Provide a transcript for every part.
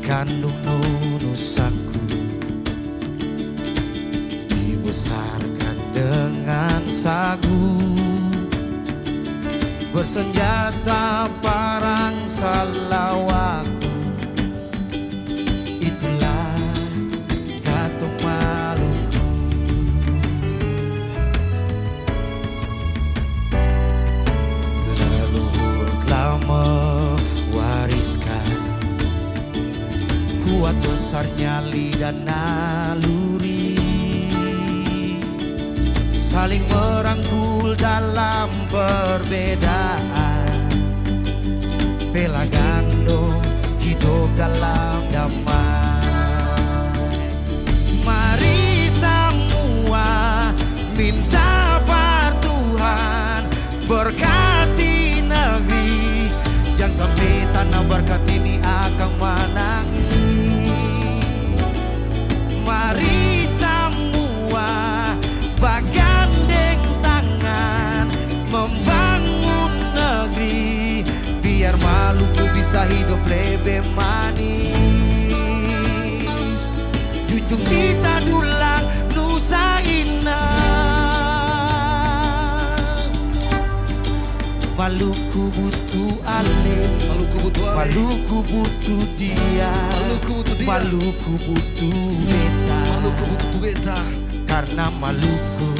kandung nusaku, dibesarkan dengan sagu, bersenjata parang salawaku. Itulah Katong Maluku. Leluhur telah mewariskan kuat besar nyali dan naluri, saling merangkul dalam perbedaan, bela gandong hidup dalam damai. Mari semua minta par Tuhan berkati negeri, jangan sampai tanah berkat ini akan menangis. Mari semua bergandeng tangan membangun negeri, biar Maluku bisa hidup lebih manis. Junjung kita dulang Nusa Indah. Maluku butuh Ale, Maluku butuh dia, Maluku butuh beta, karena Maluku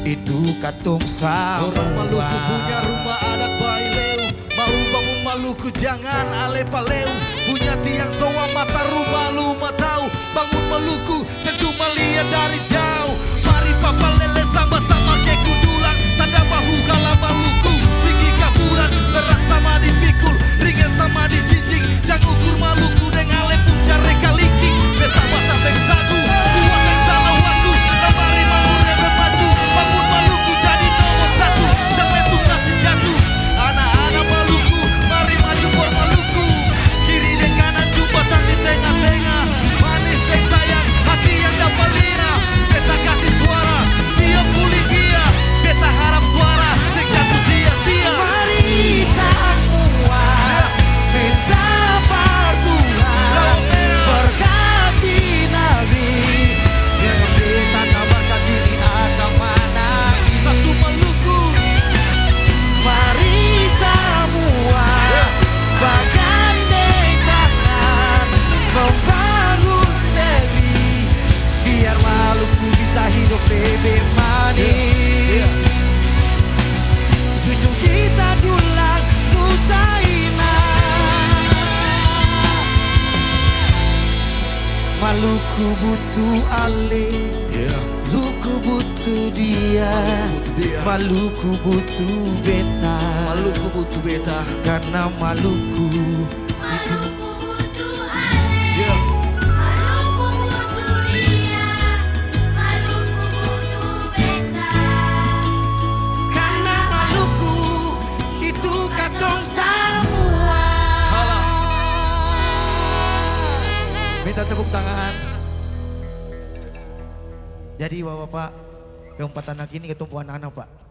itu katong sama. Orang Maluku punya rumah adat Baileu, mau bangun Maluku jangan ale paleu, punya tiang soa mata rumah lu tahu, bangun Maluku dan cuma lihat dari jauh. Mari papa lele sama-sama ke kudulang, tanda bahu kala Maluku tinggi kaburan, berat sama dipikul, ringan sama dijijing, jangan ukur Maluku dengan ale puncak reka linking, betapa sampai sagu, kuat yang salah waku, mari bangun rebe maju, bangun Maluku jadi nomor satu, jangan tuh kasih jatuh, anak-anak Maluku, mari maju for Maluku, kiri dan kanan jembatan di tengah-tengah, manis dan sayang, hati yang dapat lina, beta kasih suara, dia pulih dia, beta harap suara, sing jatuh sia-sia. Mari semua minta par Tuhan berkati negeri, biar beta tanah berkat ini akan menangis. Satu Maluku. Mari semua bergandeng tangan membangun negeri, biar Maluku bisa hidup lebih manis. Junjung kita dulang Nusa Indah. Maluku butuh Ale, Maluku butuh dia, Maluku butuh beta, Maluku butuh beta, karena Maluku itu Maluku butuh Ale, Maluku butuh dia, Maluku butuh beta, karena Maluku itu katong semua. Minta tepuk tangan. Jadi bapak-bapak, keempat anak ini ketemu anak-anak pak.